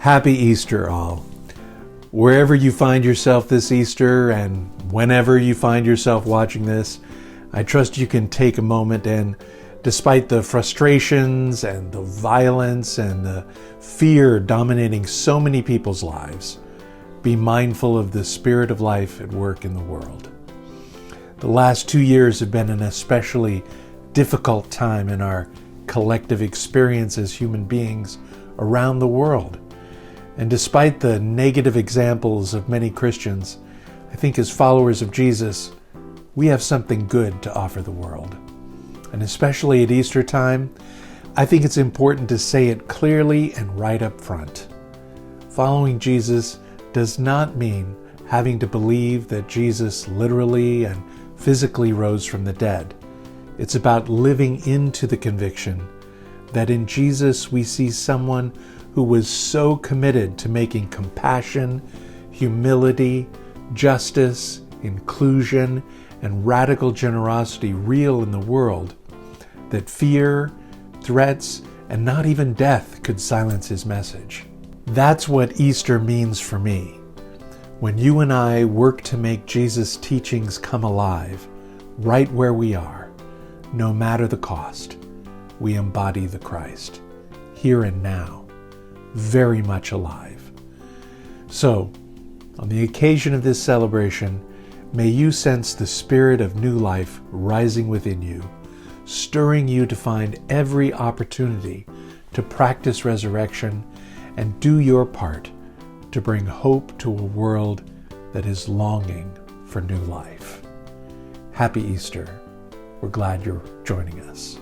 Happy Easter, all. Wherever you find yourself this Easter and whenever you find yourself watching this, I trust you can take a moment and, despite the frustrations and the violence and the fear dominating so many people's lives, be mindful of the spirit of life at work in the world. The last 2 years have been an especially difficult time in our collective experience as human beings around the world. And despite the negative examples of many Christians, I think as followers of Jesus, we have something good to offer the world. And especially at Easter time, I think it's important to say it clearly and right up front. Following Jesus does not mean having to believe that Jesus literally and physically rose from the dead. It's about living into the conviction that in Jesus we see someone who was so committed to making compassion, humility, justice, inclusion, and radical generosity real in the world that fear, threats, and not even death could silence his message. That's what Easter means for me. When you and I work to make Jesus' teachings come alive, right where we are, no matter the cost, we embody the Christ, here and now, very much alive. So, on the occasion of this celebration, may you sense the spirit of new life rising within you, stirring you to find every opportunity to practice resurrection and do your part to bring hope to a world that is longing for new life. Happy Easter. We're glad you're joining us.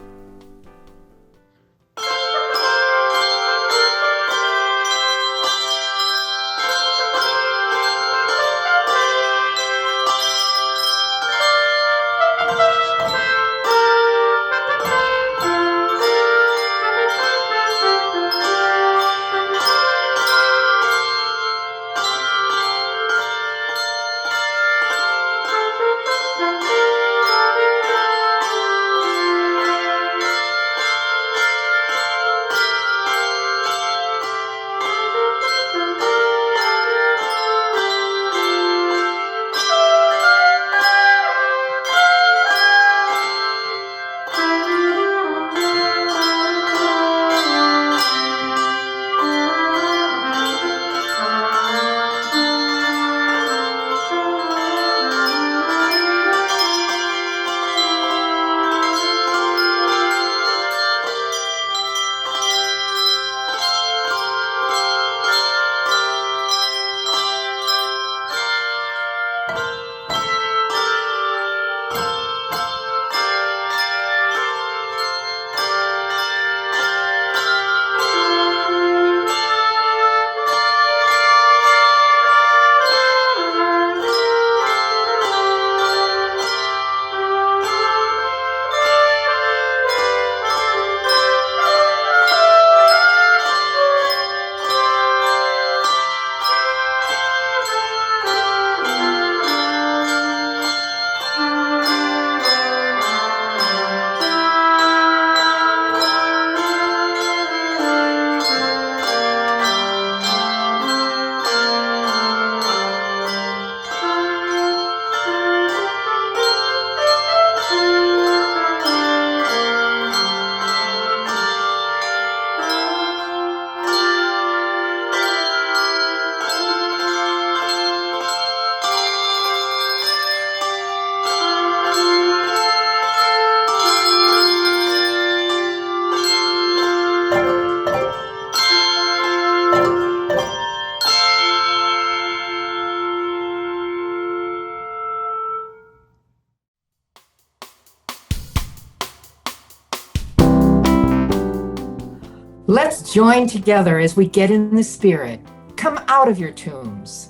Let's join together as we get in the Spirit. Come out of your tombs.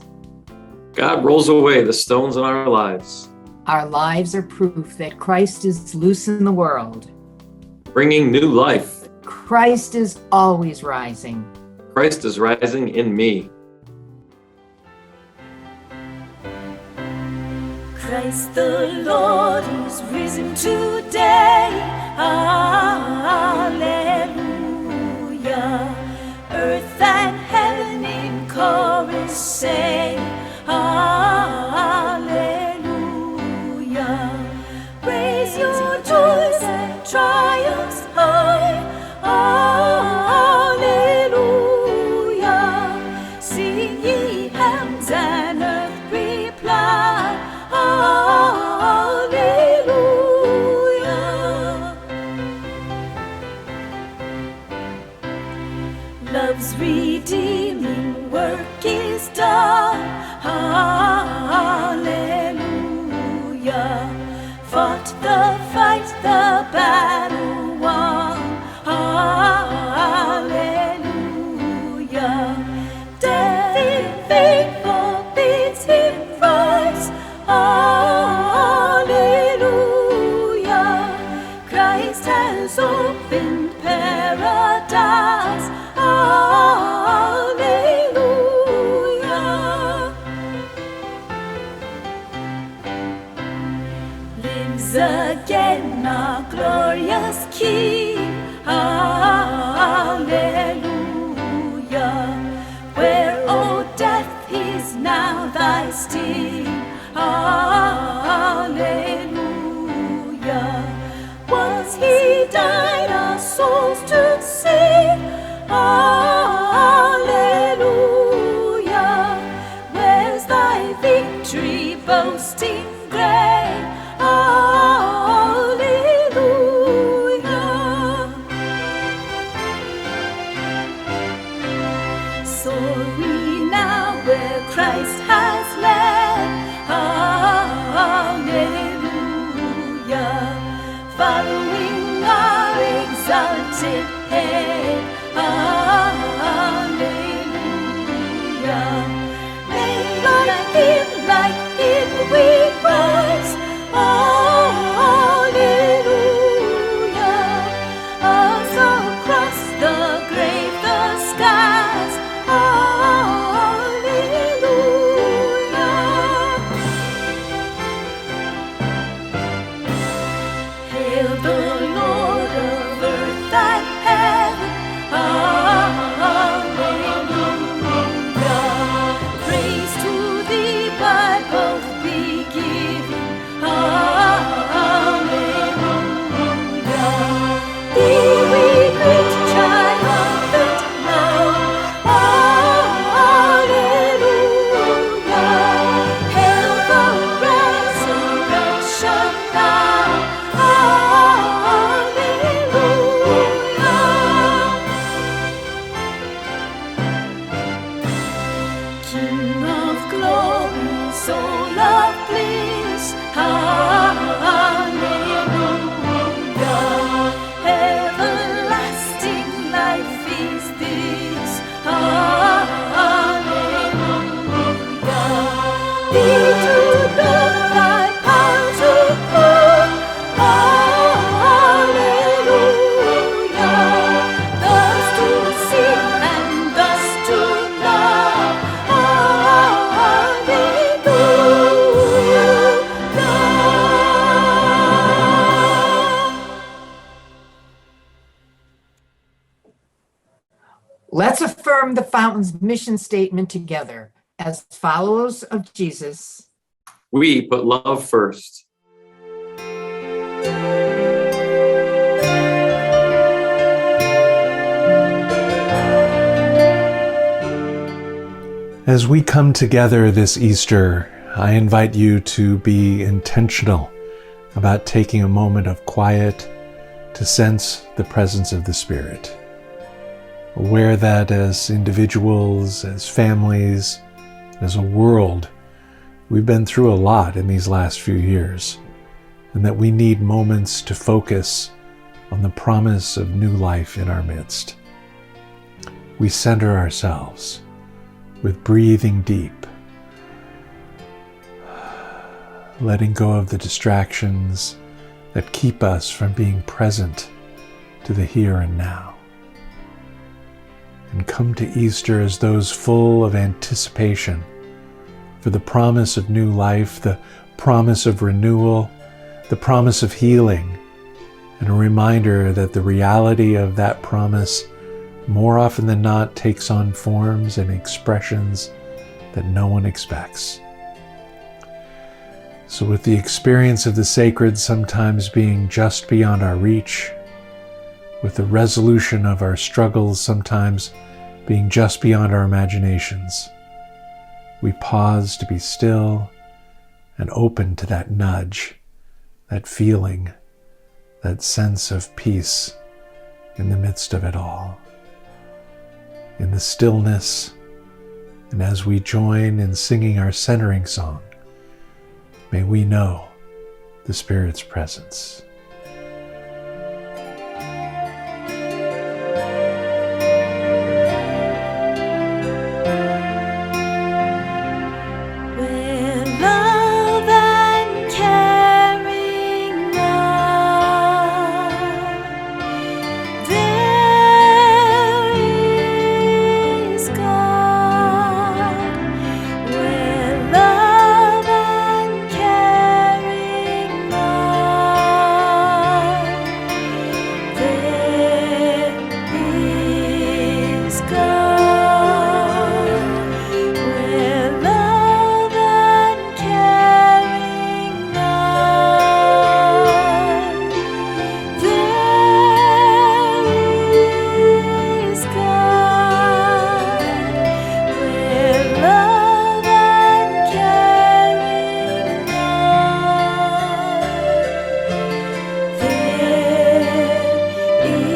God rolls away the stones in our lives. Our lives are proof that Christ is loose in the world. Bringing new life. Christ is always rising. Christ is rising in me. Christ the Lord is risen today. Hallelujah. Earth and heaven fight the battle won. Hallelujah. Death in vain forbids him rise. Hallelujah. Christ has opened paradise. Hallelujah. Lives again our glorious King. Hallelujah. Where, O death, is now thy sting? Hallelujah. Was he died our souls to save? Hallelujah. Where's thy victory, boasting grave? Hallelujah. Soar we now where Christ has led. Hallelujah. Following our exalted head. Hallelujah. Like him we rise. Hallelujah. Us across the grave, the skies. Hallelujah. Hail the Lord of earth and heaven. Hallelujah. Praise to thee by both be given. Hallelujah. Thee we greet triumphant now. Hallelujah. Hail the resurrection now. Hallelujah. King of glory, soul of bliss. Hallelujah. Everlasting life is this. Hallelujah. Thee to know thy power to prove. Hallelujah. Thus to sing and thus to love. Let's affirm the Fountain's mission statement together. As followers of Jesus, We put love first. As we come together this Easter, I invite you to be intentional about taking a moment of quiet to sense the presence of the Spirit. Aware that as individuals, as families, as a world, we've been through a lot in these last few years, and that we need moments to focus on the promise of new life in our midst. We center ourselves with breathing deep, letting go of the distractions that keep us from being present to the here and now. And come to Easter as those full of anticipation for the promise of new life, the promise of renewal, the promise of healing, and a reminder that the reality of that promise more often than not takes on forms and expressions that no one expects. So with the experience of the sacred sometimes being just beyond our reach, with the resolution of our struggles sometimes being just beyond our imaginations, we pause to be still and open to that nudge, that feeling, that sense of peace in the midst of it all. In the stillness, and as we join in singing our centering song, may we know the Spirit's presence. Where love and caring are, there is God. Where love and caring are, there is God. Where love and caring are, there is God. Where love and caring are, there is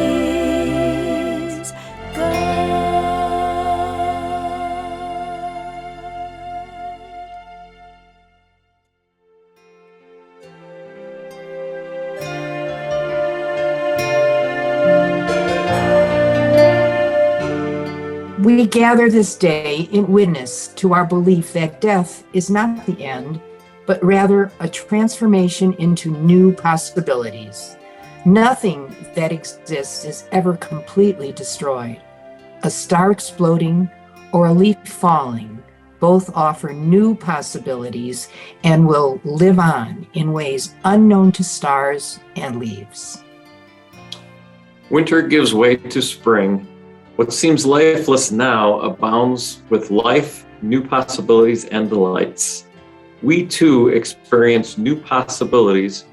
We gather this day in witness to our belief that death is not the end, but rather a transformation into new possibilities. Nothing that exists is ever completely destroyed. A star exploding or a leaf falling both offer new possibilities and will live on in ways unknown to stars and leaves. Winter gives way to spring. What seems lifeless now abounds with life, new possibilities, and delights. We too experience new possibilities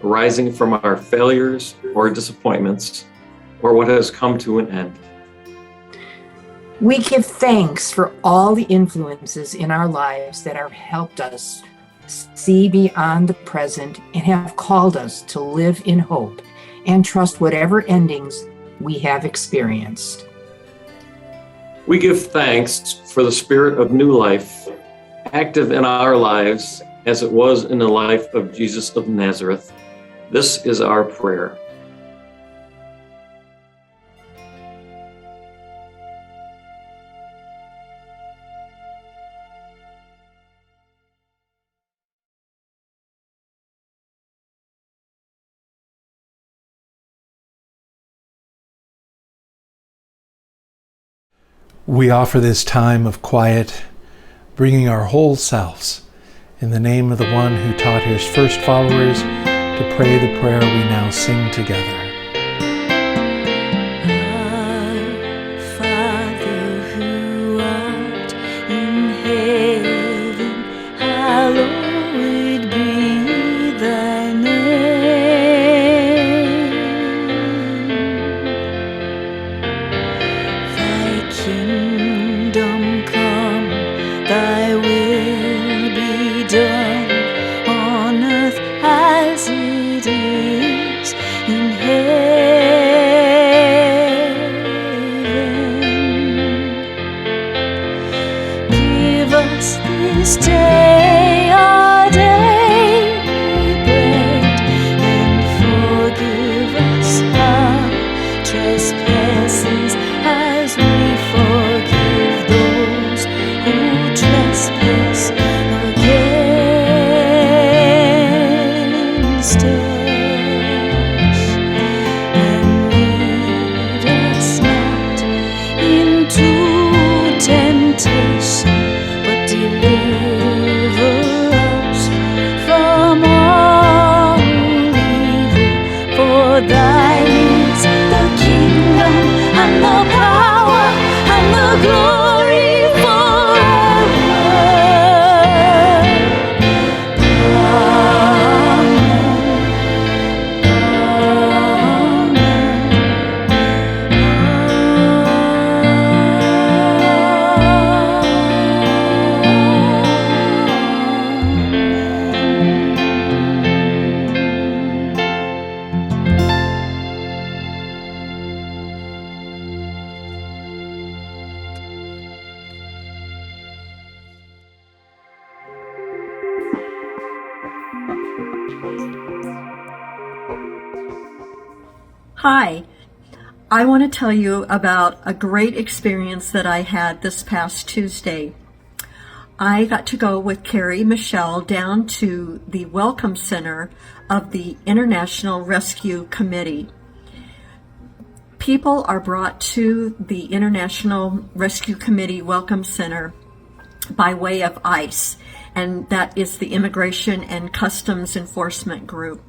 arising from our failures or disappointments, or what has come to an end. We give thanks for all the influences in our lives that have helped us see beyond the present and have called us to live in hope and trust whatever endings we have experienced. We give thanks for the spirit of new life, active in our lives as it was in the life of Jesus of Nazareth. This is our prayer. We offer this time of quiet, bringing our whole selves in the name of the one who taught his first followers to pray the prayer we now sing together. Our Father who art in heaven, hallowed be thy name. Thy kingdom come, thy will be done on earth as it is in heaven. Give us this day our daily bread, and forgive us our trespasses as we forgive those who trespass against us. Hi, I want to tell you about a great experience that I had this past Tuesday. I got to go with Carrie Michelle down to the Welcome Center of the International Rescue Committee. People are brought to the International Rescue Committee Welcome Center by way of ICE, and that is the Immigration and Customs Enforcement Group.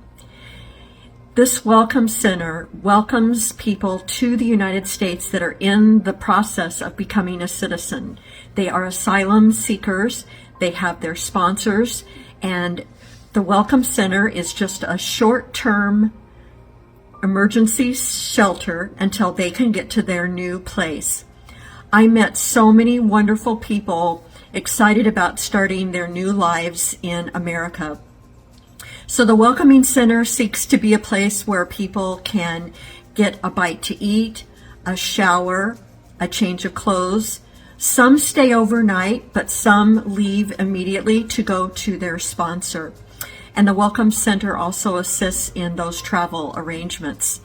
This Welcome Center welcomes people to the United States that are in the process of becoming a citizen. They are asylum seekers, they have their sponsors, and the Welcome Center is just a short-term emergency shelter until they can get to their new place. I met so many wonderful people excited about starting their new lives in America. So the Welcoming Center seeks to be a place where people can get a bite to eat, a shower, a change of clothes. Some stay overnight, but some leave immediately to go to their sponsor. And the Welcome Center also assists in those travel arrangements.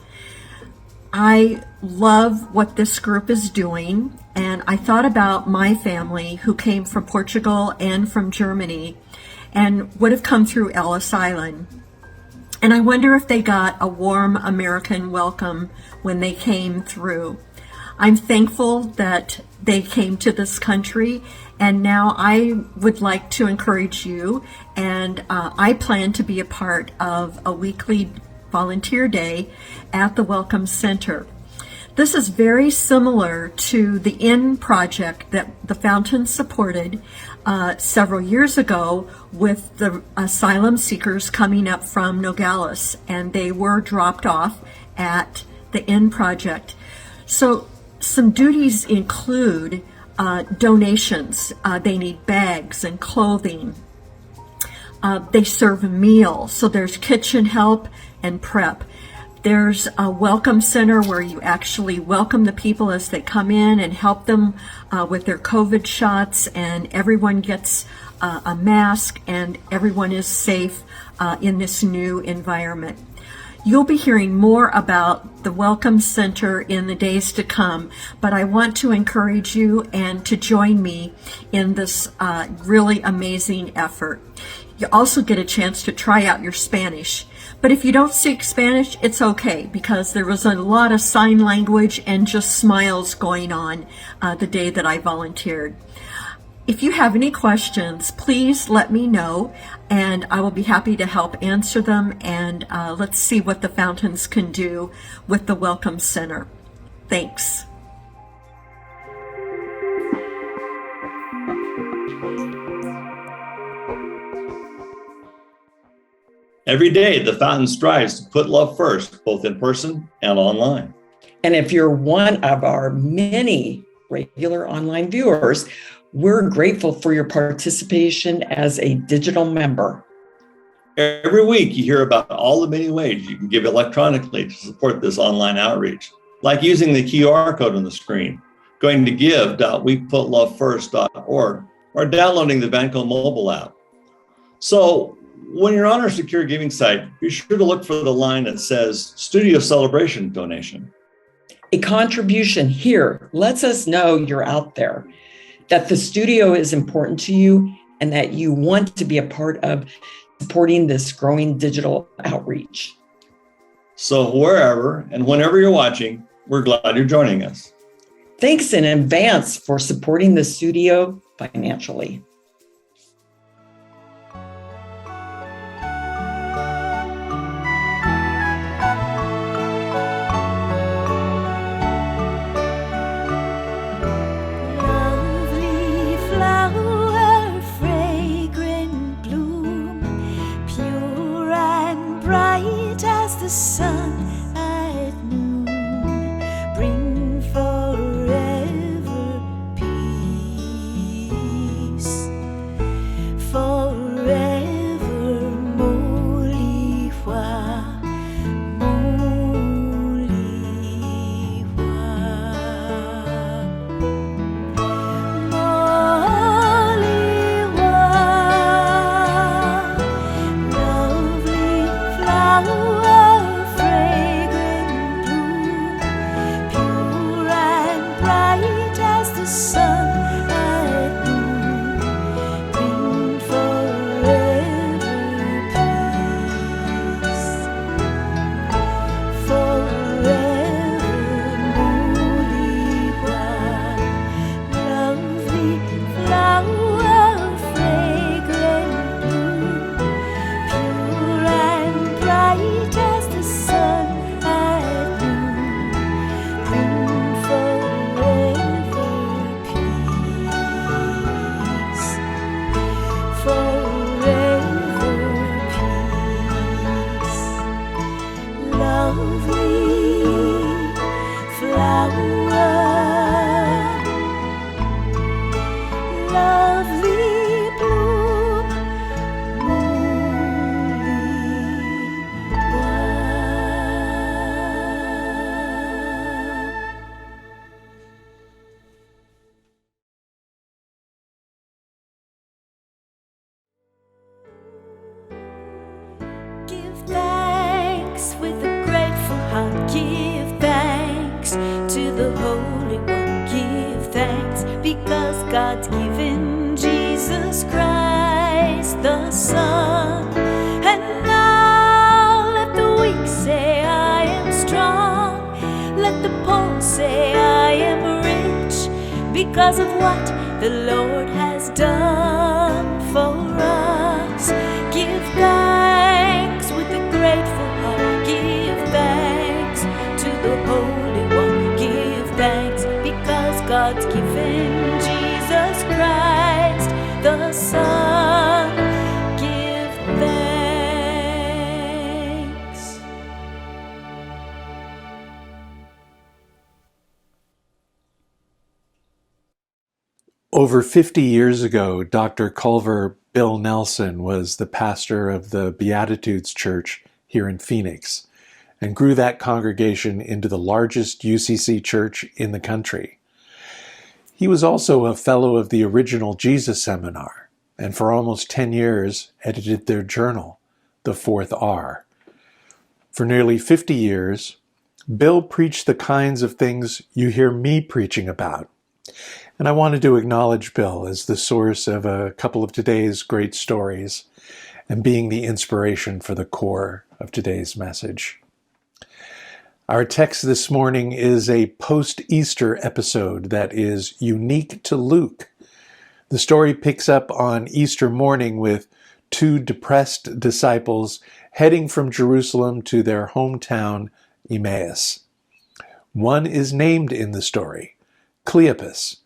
I love what this group is doing, and I thought about my family who came from Portugal and from Germany and would have come through Ellis Island. And I wonder if they got a warm American welcome when they came through. I'm thankful that they came to this country, and now I would like to encourage you, and I plan to be a part of a weekly volunteer day at the Welcome Center. This is very similar to the IN project that the Felten supported several years ago with the asylum seekers coming up from Nogales, and they were dropped off at the IN project. So some duties include donations. They need bags and clothing. They serve a meal, so there's kitchen help and prep. There's a welcome center where you actually welcome the people as they come in and help them with their COVID shots, and everyone gets a mask and everyone is safe in this new environment. You'll be hearing more about the Welcome Center in the days to come, but I want to encourage you and to join me in this really amazing effort. You also get a chance to try out your Spanish. But if you don't speak Spanish, it's okay, because there was a lot of sign language and just smiles going on the day that I volunteered. If you have any questions, please let me know, and I will be happy to help answer them, and let's see what the Fountains can do with the Welcome Center. Thanks. Every day, the Fountain strives to put love first, both in person and online. And if you're one of our many regular online viewers, we're grateful for your participation as a digital member. Every week, you hear about all the many ways you can give electronically to support this online outreach, like using the QR code on the screen, going to give.weputlovefirst.org, or downloading the Vanco mobile app. So, when you're on our secure giving site, be sure to look for the line that says Studio Celebration Donation. A contribution here lets us know you're out there, that the studio is important to you, and that you want to be a part of supporting this growing digital outreach. So wherever and whenever you're watching, we're glad you're joining us. Thanks in advance for supporting the studio financially. Sun at noon, bring forever peace, forever moliwa, lovely flower fragrance. lovely flower, lovely bloom, moonly one. Give thanks with a grateful heart. Give thanks to the Holy One. Give thanks because God's given Jesus Christ the Son. And now let the weak say I am strong. Let the poor say I am rich because of what the Lord has done for us. Give thanks with a grateful heart. Give thanks to the Holy One. Give thanks because God's given Jesus Christ the Son. Give thanks. Over 50 years ago, Dr. Culver Bill Nelson was the pastor of the Beatitudes Church here in Phoenix and grew that congregation into the largest UCC church in the country. He was also a fellow of the original Jesus Seminar, and for almost 10 years edited their journal, The Fourth R. For nearly 50 years, Bill preached the kinds of things you hear me preaching about. And I wanted to acknowledge Bill as the source of a couple of today's great stories and being the inspiration for the core of today's message. Our text this morning is a post-Easter episode that is unique to Luke. The story picks up on Easter morning with two depressed disciples heading from Jerusalem to their hometown, Emmaus. One is named in the story, Cleopas.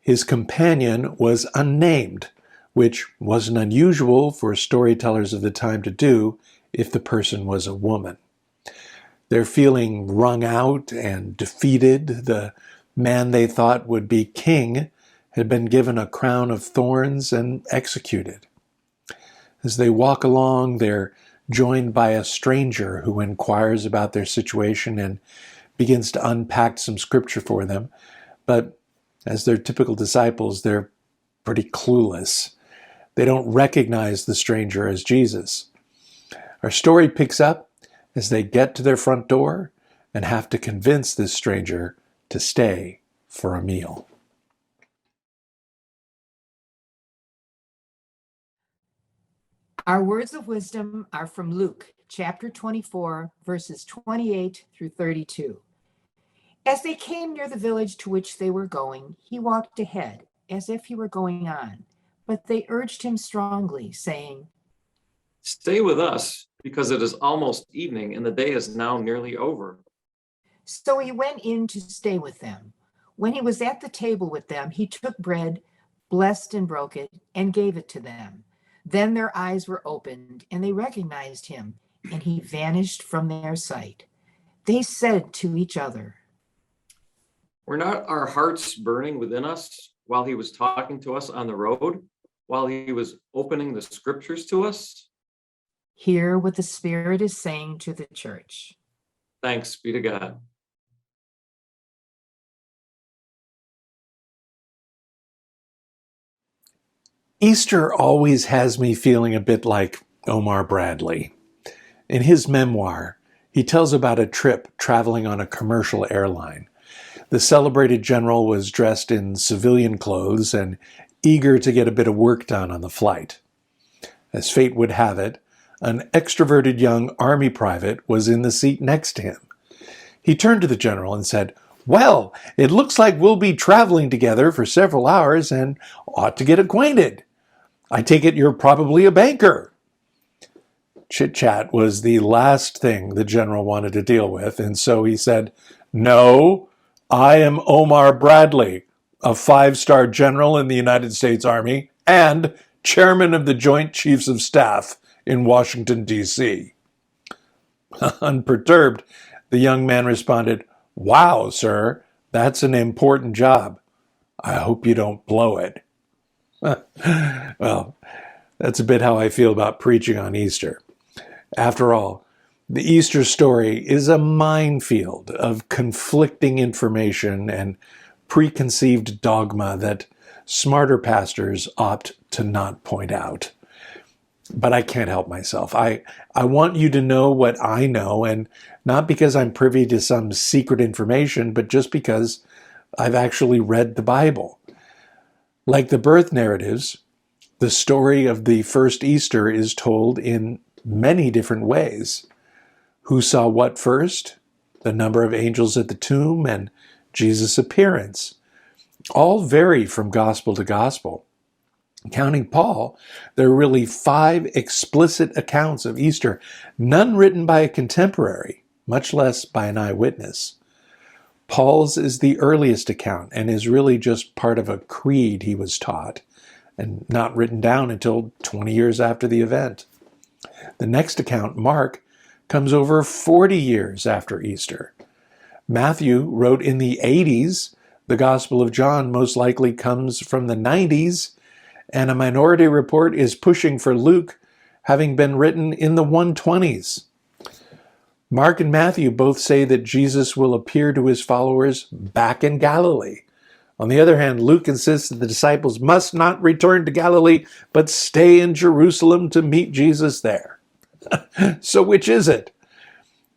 His companion was unnamed, which wasn't unusual for storytellers of the time to do if the person was a woman. They're feeling wrung out and defeated. The man they thought would be king had been given a crown of thorns and executed. As they walk along, they're joined by a stranger who inquires about their situation and begins to unpack some scripture for them. But as they're typical disciples, they're pretty clueless. They don't recognize the stranger as Jesus. Our story picks up as they get to their front door and have to convince this stranger to stay for a meal. Our words of wisdom are from Luke chapter 24, verses 28 through 32. As they came near the village to which they were going, he walked ahead, as if he were going on. But they urged him strongly, saying, Stay with us, because it is almost evening and the day is now nearly over. So he went in to stay with them. When he was at the table with them, he took bread, blessed and broke it, and gave it to them. Then their eyes were opened, and they recognized him, and he vanished from their sight. They said to each other, Were not our hearts burning within us while he was talking to us on the road, while he was opening the scriptures to us? Hear what the Spirit is saying to the church. Thanks be to God. Easter always has me feeling a bit like Omar Bradley. In his memoir, he tells about a trip traveling on a commercial airline. The celebrated general was dressed in civilian clothes and eager to get a bit of work done on the flight. As fate would have it, an extroverted young army private was in the seat next to him. He turned to the general and said, "Well, it looks like we'll be traveling together for several hours and ought to get acquainted. I take it you're probably a banker." Chit-chat was the last thing the general wanted to deal with, and so he said, "No, I am Omar Bradley, a 5-star general in the United States Army and chairman of the Joint Chiefs of Staff in Washington, D.C." Unperturbed, the young man responded, "Wow, sir, that's an important job. I hope you don't blow it." Well, that's a bit how I feel about preaching on Easter. After all, the Easter story is a minefield of conflicting information and preconceived dogma that smarter pastors opt to not point out. But I can't help myself. I want you to know what I know, and not because I'm privy to some secret information, but just because I've actually read the Bible. Like the birth narratives, the story of the first Easter is told in many different ways. Who saw what first? The number of angels at the tomb and Jesus' appearance. All vary from gospel to gospel. Counting Paul, there are really 5 explicit accounts of Easter, none written by a contemporary, much less by an eyewitness. Paul's is the earliest account and is really just part of a creed he was taught, and not written down until 20 years after the event. The next account, Mark, comes over 40 years after Easter. Matthew wrote in the 80s. The Gospel of John most likely comes from the 90s, and a minority report is pushing for Luke, having been written in the 120s. Mark and Matthew both say that Jesus will appear to his followers back in Galilee. On the other hand, Luke insists that the disciples must not return to Galilee, but stay in Jerusalem to meet Jesus there. So which is it?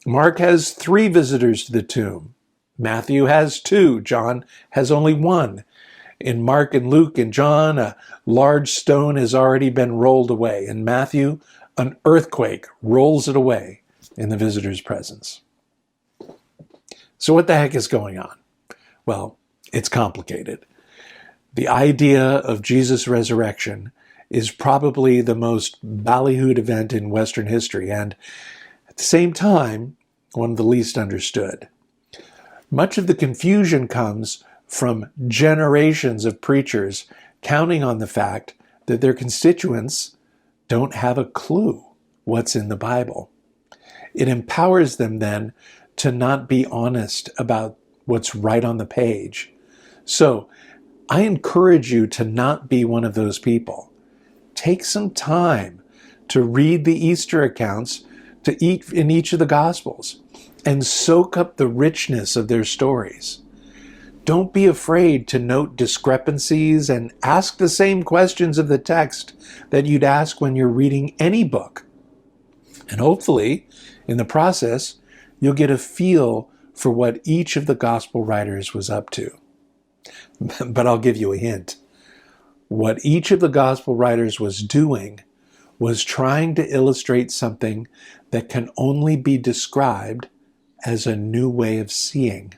Mark has 3 visitors to the tomb. Matthew has 2. John has only 1. In Mark and Luke and John, a large stone has already been rolled away. In Matthew, an earthquake rolls it away in the visitor's presence. So what the heck is going on? Well, it's complicated. The idea of Jesus' resurrection is probably the most ballyhooed event in Western history, and at the same time, one of the least understood. Much of the confusion comes from generations of preachers counting on the fact that their constituents don't have a clue what's in the Bible. It empowers them then to not be honest about what's right on the page. So I encourage you to not be one of those people. Take some time to read the Easter accounts in each of the Gospels and soak up the richness of their stories. Don't be afraid to note discrepancies and ask the same questions of the text that you'd ask when you're reading any book. And hopefully, in the process, you'll get a feel for what each of the gospel writers was up to. But I'll give you a hint. What each of the gospel writers was doing was trying to illustrate something that can only be described as a new way of seeing.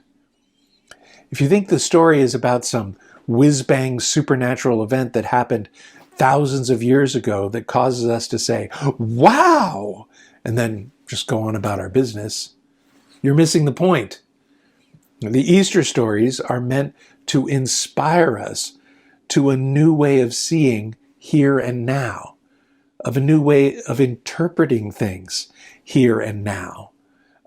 If you think the story is about some whiz-bang supernatural event that happened thousands of years ago that causes us to say, "Wow!" and then just go on about our business, you're missing the point. The Easter stories are meant to inspire us to a new way of seeing here and now, of a new way of interpreting things here and now,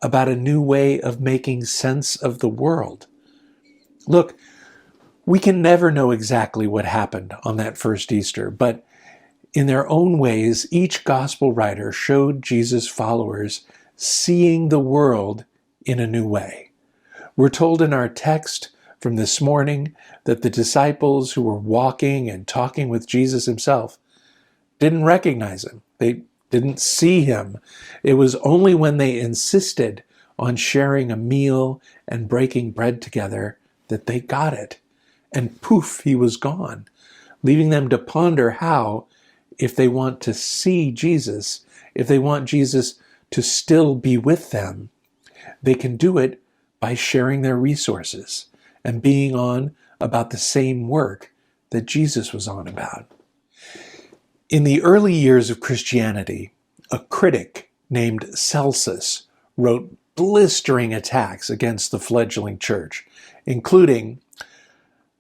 about a new way of making sense of the world. Look, we can never know exactly what happened on that first Easter, but in their own ways, each gospel writer showed Jesus' followers seeing the world in a new way. We're told in our text from this morning that the disciples who were walking and talking with Jesus himself didn't recognize him. They didn't see him. It was only when they insisted on sharing a meal and breaking bread together that they got it. And poof, he was gone, leaving them to ponder how, if they want to see Jesus, if they want Jesus to still be with them, they can do it by sharing their resources and being on about the same work that Jesus was on about. In the early years of Christianity, a critic named Celsus wrote blistering attacks against the fledgling church, including,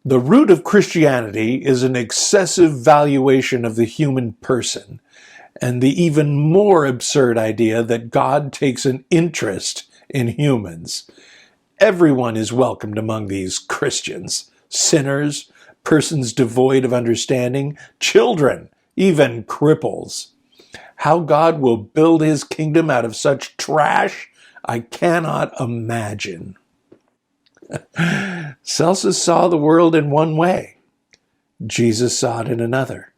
"The root of Christianity is an excessive valuation of the human person, and the even more absurd idea that God takes an interest in humans. Everyone is welcomed among these Christians, sinners, persons devoid of understanding, children, even cripples. How God will build his kingdom out of such trash, I cannot imagine. Celsus saw the world in one way. Jesus saw it in another.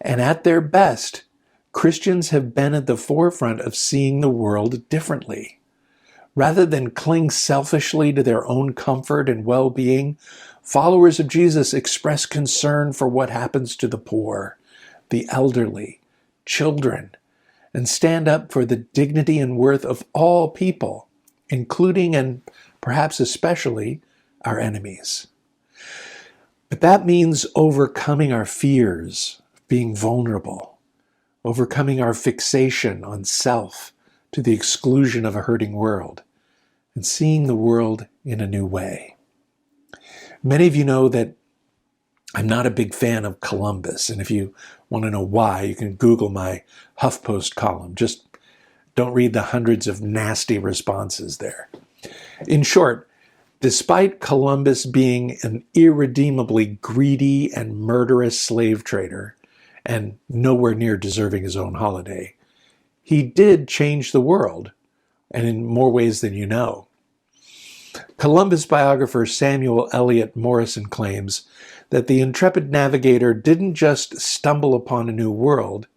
And at their best, Christians have been at the forefront of seeing the world differently. Rather than cling selfishly to their own comfort and well-being, followers of Jesus express concern for what happens to the poor, the elderly, children, and stand up for the dignity and worth of all people, including and perhaps especially our enemies. But that means overcoming our fears, being vulnerable, overcoming our fixation on self to the exclusion of a hurting world, and seeing the world in a new way. Many of you know that I'm not a big fan of Columbus, and if you want to know why, you can Google my HuffPost column. Just don't read the hundreds of nasty responses there. In short, despite Columbus being an irredeemably greedy and murderous slave trader, and nowhere near deserving his own holiday, he did change the world, and in more ways than you know. Columbus biographer Samuel Eliot Morison claims that the intrepid navigator didn't just stumble upon a new world,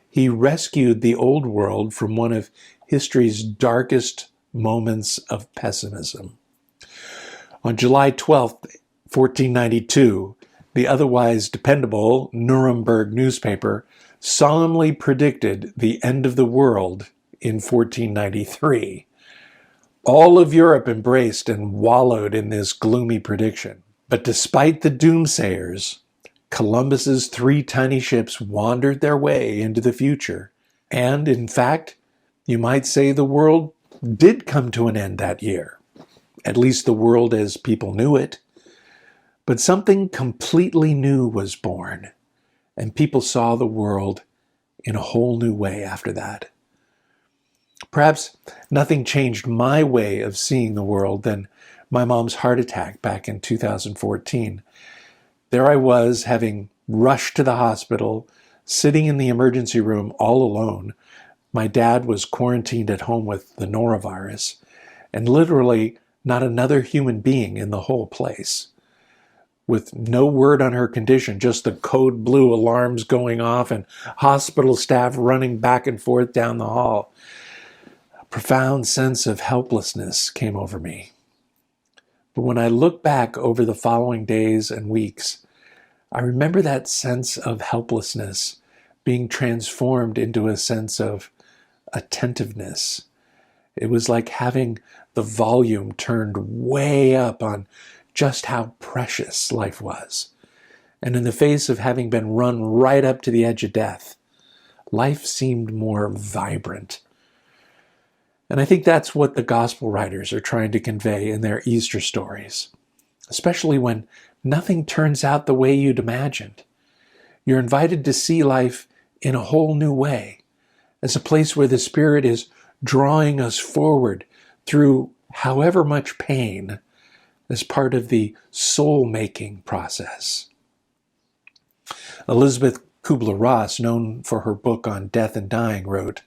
he rescued the old world from one of history's darkest moments of pessimism. On July 12, 1492, the otherwise dependable Nuremberg newspaper solemnly predicted the end of the world in 1493. All of Europe embraced and wallowed in this gloomy prediction. But despite the doomsayers, Columbus's 3 tiny ships wandered their way into the future. And in fact, you might say the world did come to an end that year. At least the world as people knew it. But something completely new was born, and people saw the world in a whole new way after that. Perhaps nothing changed my way of seeing the world than my mom's heart attack back in 2014. There I was, having rushed to the hospital, sitting in the emergency room all alone. My dad was quarantined at home with the norovirus, and literally not another human being in the whole place. With no word on her condition, just the code blue alarms going off and hospital staff running back and forth down the hall. A profound sense of helplessness came over me. But when I look back over the following days and weeks, I remember that sense of helplessness being transformed into a sense of attentiveness. It was like having the volume turned way up on just how precious life was. And in the face of having been run right up to the edge of death, life seemed more vibrant. And I think that's what the gospel writers are trying to convey in their Easter stories, especially when nothing turns out the way you'd imagined. You're invited to see life in a whole new way, as a place where the Spirit is drawing us forward through however much pain as part of the soul-making process. Elizabeth Kubler-Ross, known for her book on death and dying, wrote,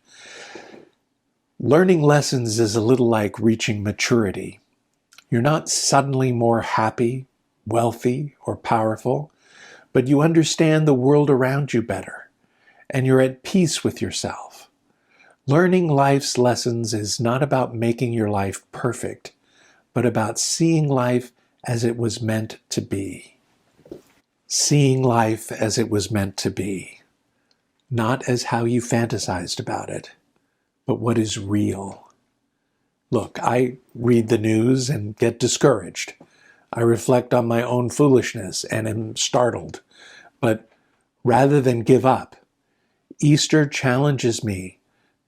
"Learning lessons is a little like reaching maturity. You're not suddenly more happy, wealthy, or powerful, but you understand the world around you better, and you're at peace with yourself. Learning life's lessons is not about making your life perfect, but about seeing life as it was meant to be." Seeing life as it was meant to be, not as how you fantasized about it, but what is real. Look, I read the news and get discouraged. I reflect on my own foolishness and am startled. But rather than give up, Easter challenges me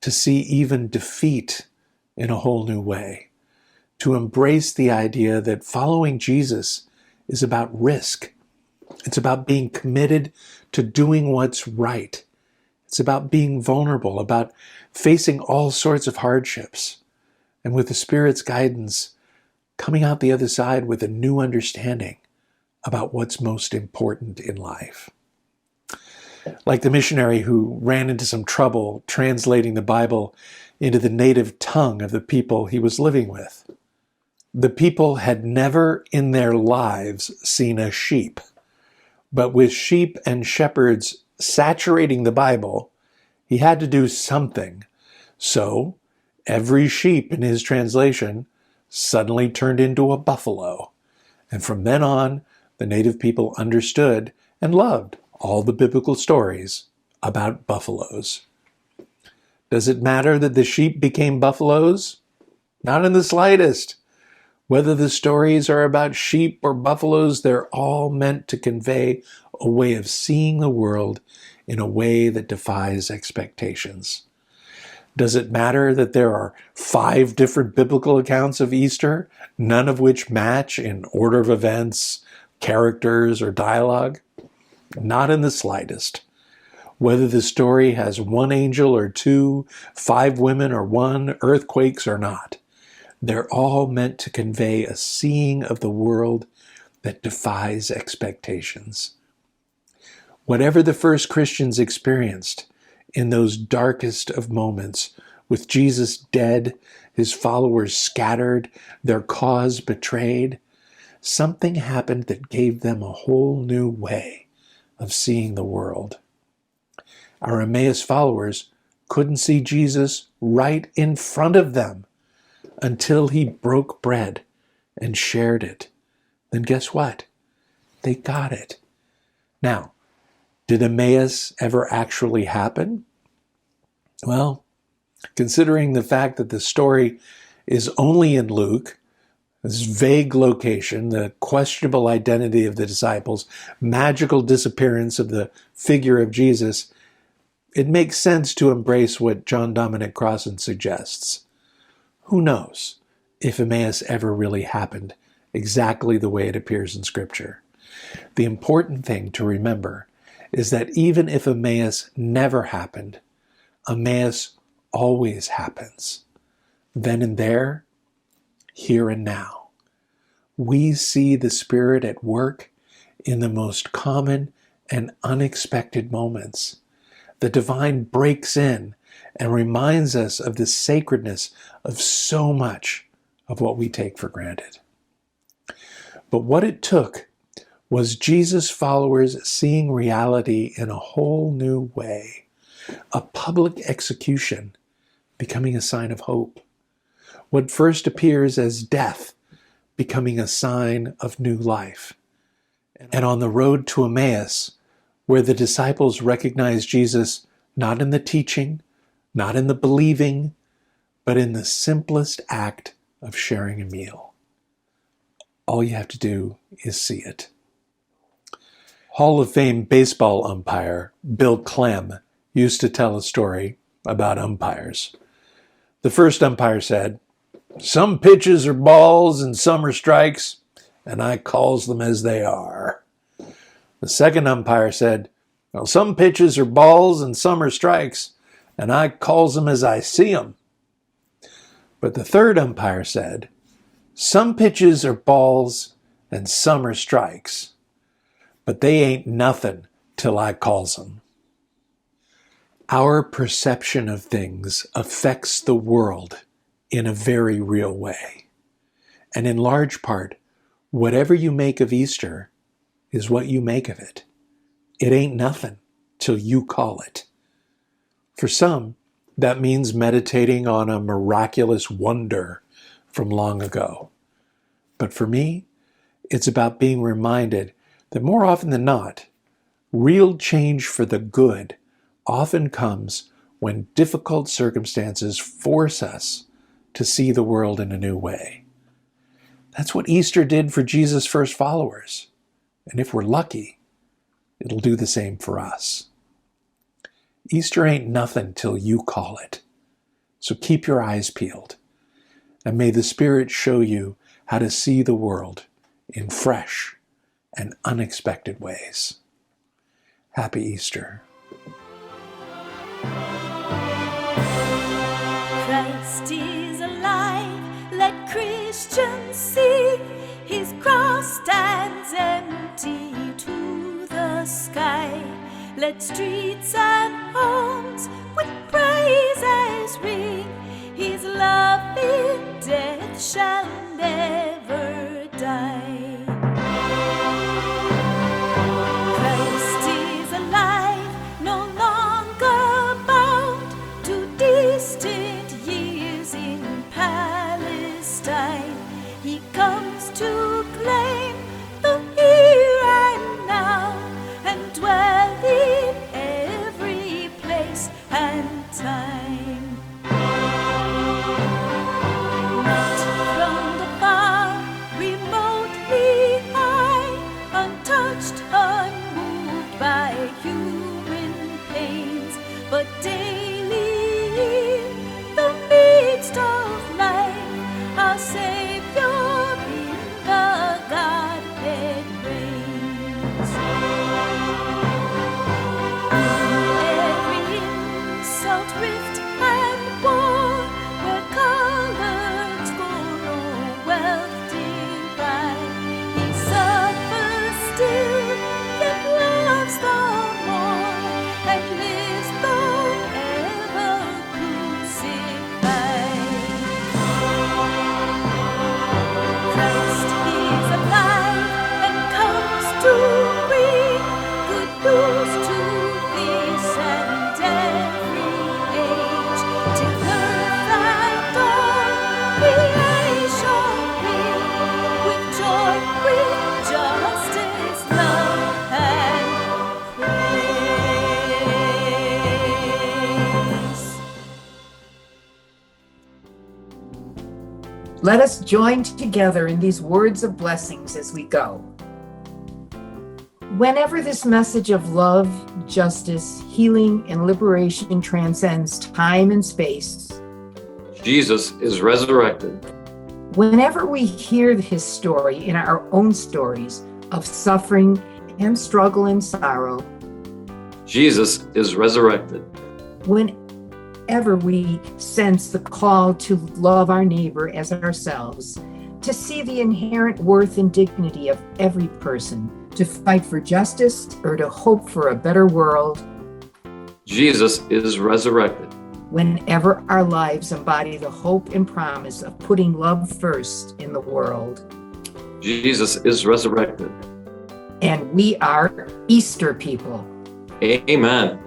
to see even defeat in a whole new way, to embrace the idea that following Jesus is about risk. It's about being committed to doing what's right. It's It's about being vulnerable, about facing all sorts of hardships, and with the Spirit's guidance, coming out the other side with a new understanding about what's most important in life. Like the missionary who ran into some trouble translating the Bible into the native tongue of the people he was living with. The people had never in their lives seen a sheep, but with sheep and shepherds saturating the Bible, he had to do something. So every sheep in his translation suddenly turned into a buffalo. And from then on, the native people understood and loved all the biblical stories about buffaloes. Does it matter that the sheep became buffaloes? Not in the slightest. Whether the stories are about sheep or buffaloes, they're all meant to convey a way of seeing the world in a way that defies expectations. Does it matter that there are 5 different biblical accounts of Easter, none of which match in order of events, characters, or dialogue? Not in the slightest. Whether the story has 1 angel or 2, 5 women or 1, earthquakes or not, they're all meant to convey a seeing of the world that defies expectations. Whatever the first Christians experienced in those darkest of moments, with Jesus dead, his followers scattered, their cause betrayed, something happened that gave them a whole new way of seeing the world. Our Emmaus followers couldn't see Jesus right in front of them until he broke bread and shared it. Then guess what? They got it. Now, did Emmaus ever actually happen? Well, considering the fact that the story is only in Luke, this vague location, the questionable identity of the disciples, magical disappearance of the figure of Jesus, it makes sense to embrace what John Dominic Crossan suggests. Who knows if Emmaus ever really happened exactly the way it appears in Scripture? The important thing to remember is that even if Emmaus never happened, Emmaus always happens. Then and there, here and now. We see the Spirit at work in the most common and unexpected moments. The divine breaks in and reminds us of the sacredness of so much of what we take for granted. But what it took was Jesus' followers seeing reality in a whole new way, a public execution becoming a sign of hope. What first appears as death becoming a sign of new life. And on the road to Emmaus, where the disciples recognized Jesus not in the teaching, not in the believing, but in the simplest act of sharing a meal. All you have to do is see it. Hall of Fame baseball umpire Bill Clem used to tell a story about umpires. The first umpire said, "Some pitches are balls and some are strikes, and I calls them as they are." The second umpire said, "Well, some pitches are balls and some are strikes, and I calls them as I see them." But the third umpire said, "Some pitches are balls and some are strikes, but they ain't nothing till I calls them." Our perception of things affects the world in a very real way. And in large part, whatever you make of Easter is what you make of it. It ain't nothing till you call it. For some, that means meditating on a miraculous wonder from long ago. But for me, it's about being reminded that more often than not, real change for the good often comes when difficult circumstances force us to see the world in a new way. That's what Easter did for Jesus' first followers. And if we're lucky, it'll do the same for us. Easter ain't nothing till you call it. So keep your eyes peeled, and may the Spirit show you how to see the world in fresh and unexpected ways. Happy Easter. Let Christians see his cross stands empty to the sky. Let streets and homes with praises ring. His love in death shall never die. Christ is alive, no longer bound to distant years in Palestine. He comes to claim the here and now and dwell in every place and time. Not from the far, remotely high, untouched, unmoved by human pains, but daily in the midst of life, our Savior in the Godhead reigns. Every insult, rift, and war, where colors go no wealth divine, he suffers still, yet loves the more, and lives though ever crucified. Christ is alive and comes to bring good news to this and every age, till earth and all creation ring with joy, with justice, love, and praise. Let us join together in these words of blessings as we go. Whenever this message of love, justice, healing, and liberation transcends time and space, Jesus is resurrected. whenever we hear his story in our own stories of suffering and struggle and sorrow, Jesus is resurrected. whenever we sense the call to love our neighbor as ourselves, to see the inherent worth and dignity of every person, to fight for justice or to hope for a better world, Jesus is resurrected. whenever our lives embody the hope and promise of putting love first in the world. Jesus is resurrected. And we are Easter people. Amen.